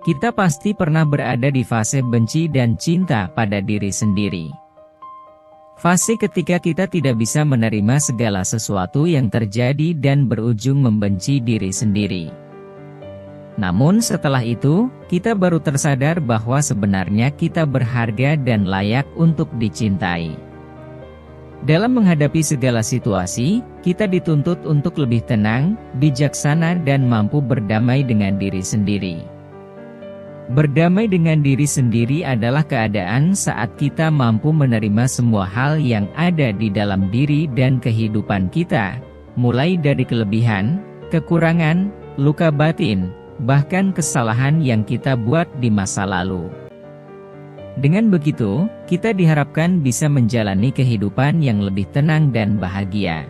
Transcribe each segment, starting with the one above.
Kita pasti pernah berada di fase benci dan cinta pada diri sendiri. Fase ketika kita tidak bisa menerima segala sesuatu yang terjadi dan berujung membenci diri sendiri. Namun setelah itu, kita baru tersadar bahwa sebenarnya kita berharga dan layak untuk dicintai. Dalam menghadapi segala situasi, kita dituntut untuk lebih tenang, bijaksana dan mampu berdamai dengan diri sendiri. Berdamai dengan diri sendiri adalah keadaan saat kita mampu menerima semua hal yang ada di dalam diri dan kehidupan kita, mulai dari kelebihan, kekurangan, luka batin, bahkan kesalahan yang kita buat di masa lalu. Dengan begitu, kita diharapkan bisa menjalani kehidupan yang lebih tenang dan bahagia.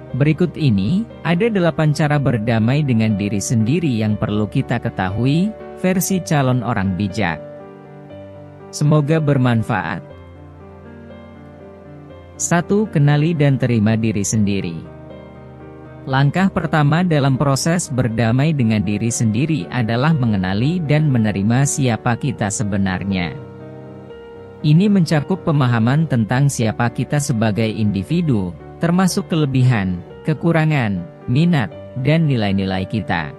Berikut ini, ada 8 cara berdamai dengan diri sendiri yang perlu kita ketahui, versi calon orang bijak. Semoga bermanfaat. 1. Kenali dan terima diri sendiri. Langkah pertama dalam proses berdamai dengan diri sendiri adalah mengenali dan menerima siapa kita sebenarnya. Ini mencakup pemahaman tentang siapa kita sebagai individu, termasuk kelebihan, kekurangan, minat, dan nilai-nilai kita.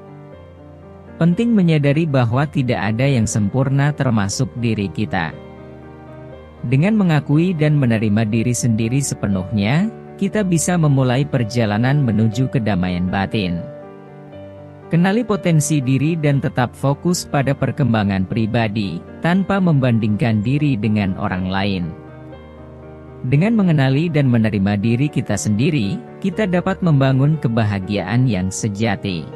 Penting menyadari bahwa tidak ada yang sempurna termasuk diri kita. Dengan mengakui dan menerima diri sendiri sepenuhnya, kita bisa memulai perjalanan menuju kedamaian batin. Kenali potensi diri dan tetap fokus pada perkembangan pribadi, tanpa membandingkan diri dengan orang lain. Dengan mengenali dan menerima diri kita sendiri, kita dapat membangun kebahagiaan yang sejati.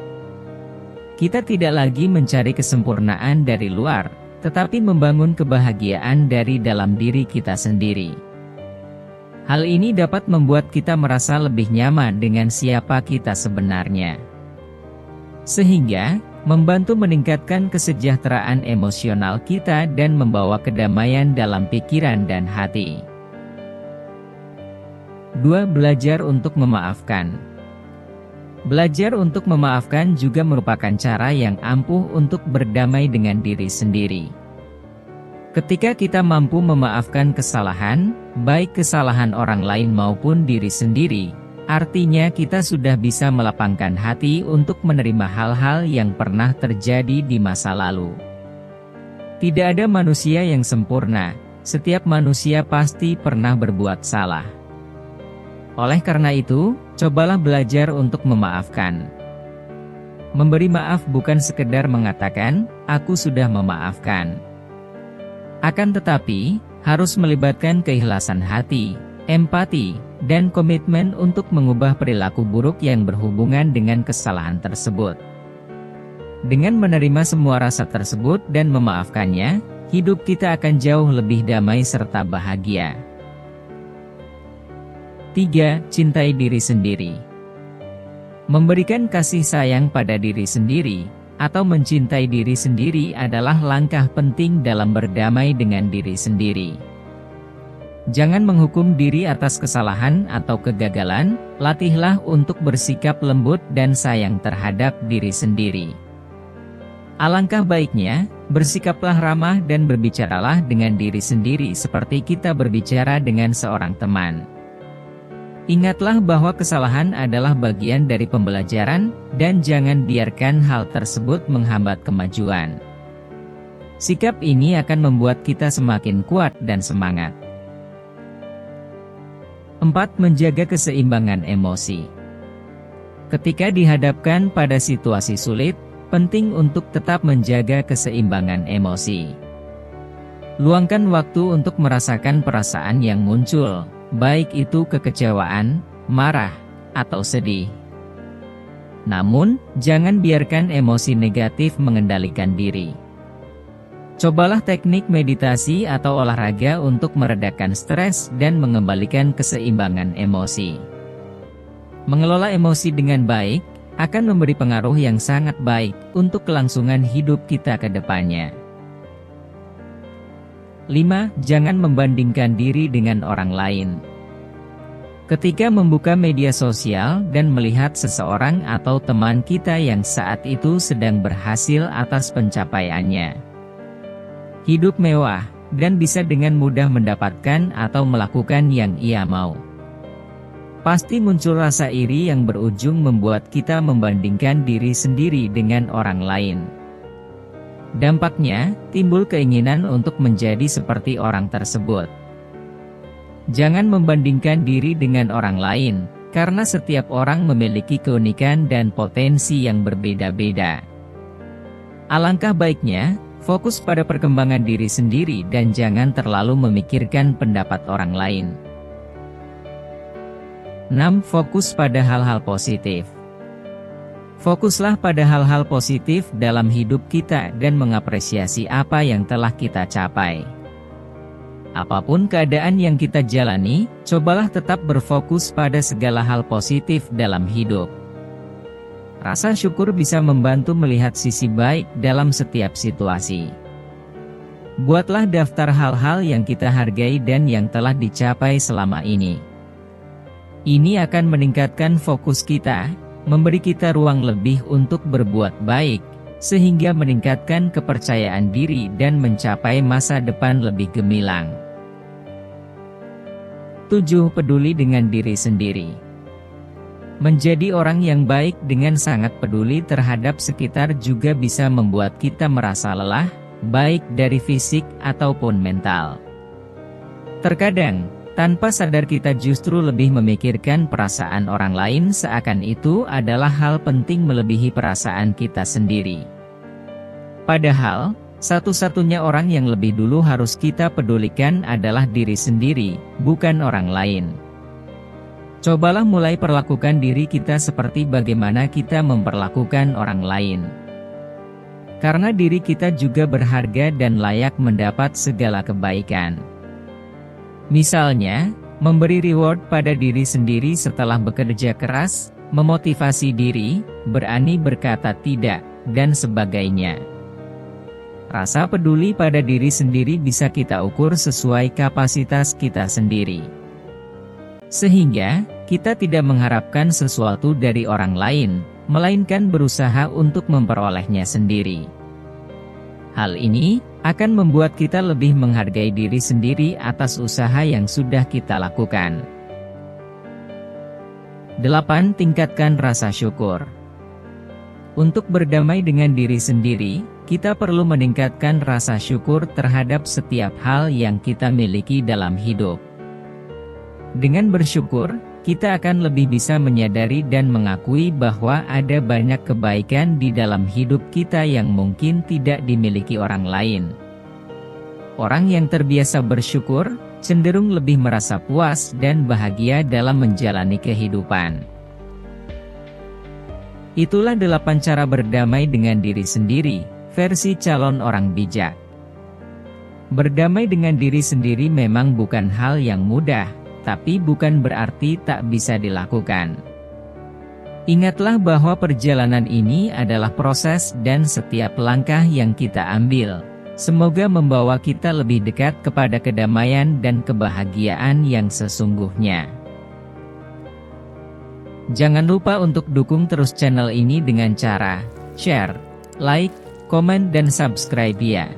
Kita tidak lagi mencari kesempurnaan dari luar, tetapi membangun kebahagiaan dari dalam diri kita sendiri. Hal ini dapat membuat kita merasa lebih nyaman dengan siapa kita sebenarnya. Sehingga, membantu meningkatkan kesejahteraan emosional kita dan membawa kedamaian dalam pikiran dan hati. 2. Belajar untuk memaafkan. Belajar untuk memaafkan juga merupakan cara yang ampuh untuk berdamai dengan diri sendiri. Ketika kita mampu memaafkan kesalahan, baik kesalahan orang lain maupun diri sendiri, artinya kita sudah bisa melapangkan hati untuk menerima hal-hal yang pernah terjadi di masa lalu. Tidak ada manusia yang sempurna, setiap manusia pasti pernah berbuat salah. Oleh karena itu, cobalah belajar untuk memaafkan. Memberi maaf bukan sekedar mengatakan, "Aku sudah memaafkan." Akan tetapi, harus melibatkan keikhlasan hati, empati, dan komitmen untuk mengubah perilaku buruk yang berhubungan dengan kesalahan tersebut. Dengan menerima semua rasa tersebut dan memaafkannya, hidup kita akan jauh lebih damai serta bahagia. 3. Cintai diri sendiri. Memberikan kasih sayang pada diri sendiri, atau mencintai diri sendiri adalah langkah penting dalam berdamai dengan diri sendiri. Jangan menghukum diri atas kesalahan atau kegagalan, latihlah untuk bersikap lembut dan sayang terhadap diri sendiri. Alangkah baiknya, bersikaplah ramah dan berbicaralah dengan diri sendiri seperti kita berbicara dengan seorang teman. Ingatlah bahwa kesalahan adalah bagian dari pembelajaran, dan jangan biarkan hal tersebut menghambat kemajuan. Sikap ini akan membuat kita semakin kuat dan semangat. 4. Menjaga keseimbangan emosi. Ketika dihadapkan pada situasi sulit, penting untuk tetap menjaga keseimbangan emosi. Luangkan waktu untuk merasakan perasaan yang muncul, baik itu kekecewaan, marah, atau sedih. Namun, jangan biarkan emosi negatif mengendalikan diri. Cobalah teknik meditasi atau olahraga untuk meredakan stres dan mengembalikan keseimbangan emosi. Mengelola emosi dengan baik akan memberi pengaruh yang sangat baik untuk kelangsungan hidup kita ke depannya. 5. Jangan membandingkan diri dengan orang lain. Ketika membuka media sosial dan melihat seseorang atau teman kita yang saat itu sedang berhasil atas pencapaiannya, hidup mewah, dan bisa dengan mudah mendapatkan atau melakukan yang ia mau, pasti muncul rasa iri yang berujung membuat kita membandingkan diri sendiri dengan orang lain. Dampaknya, timbul keinginan untuk menjadi seperti orang tersebut. Jangan membandingkan diri dengan orang lain, karena setiap orang memiliki keunikan dan potensi yang berbeda-beda. Alangkah baiknya, fokus pada perkembangan diri sendiri dan jangan terlalu memikirkan pendapat orang lain. 6. Fokus pada hal-hal positif. Fokuslah pada hal-hal positif dalam hidup kita dan mengapresiasi apa yang telah kita capai. Apapun keadaan yang kita jalani, cobalah tetap berfokus pada segala hal positif dalam hidup. Rasa syukur bisa membantu melihat sisi baik dalam setiap situasi. Buatlah daftar hal-hal yang kita hargai dan yang telah dicapai selama ini. Ini akan meningkatkan fokus kita, memberi kita ruang lebih untuk berbuat baik, sehingga meningkatkan kepercayaan diri dan mencapai masa depan lebih gemilang. 7. Peduli dengan diri sendiri. Menjadi orang yang baik dengan sangat peduli terhadap sekitar juga bisa membuat kita merasa lelah, baik dari fisik ataupun mental. Terkadang, tanpa sadar kita justru lebih memikirkan perasaan orang lain seakan itu adalah hal penting melebihi perasaan kita sendiri. Padahal, satu-satunya orang yang lebih dulu harus kita pedulikan adalah diri sendiri, bukan orang lain. Cobalah mulai perlakukan diri kita seperti bagaimana kita memperlakukan orang lain. Karena diri kita juga berharga dan layak mendapat segala kebaikan. Misalnya, memberi reward pada diri sendiri setelah bekerja keras, memotivasi diri, berani berkata tidak, dan sebagainya. Rasa peduli pada diri sendiri bisa kita ukur sesuai kapasitas kita sendiri. Sehingga, kita tidak mengharapkan sesuatu dari orang lain, melainkan berusaha untuk memperolehnya sendiri. Hal ini akan membuat kita lebih menghargai diri sendiri atas usaha yang sudah kita lakukan. 8. Tingkatkan rasa syukur. Untuk berdamai dengan diri sendiri, kita perlu meningkatkan rasa syukur terhadap setiap hal yang kita miliki dalam hidup. Dengan bersyukur, kita akan lebih bisa menyadari dan mengakui bahwa ada banyak kebaikan di dalam hidup kita yang mungkin tidak dimiliki orang lain. Orang yang terbiasa bersyukur, cenderung lebih merasa puas dan bahagia dalam menjalani kehidupan. Itulah 8 cara berdamai dengan diri sendiri, versi calon orang bijak. Berdamai dengan diri sendiri memang bukan hal yang mudah, tapi bukan berarti tak bisa dilakukan. Ingatlah bahwa perjalanan ini adalah proses dan setiap langkah yang kita ambil, semoga membawa kita lebih dekat kepada kedamaian dan kebahagiaan yang sesungguhnya. Jangan lupa untuk dukung terus channel ini dengan cara share, like, komen dan subscribe ya.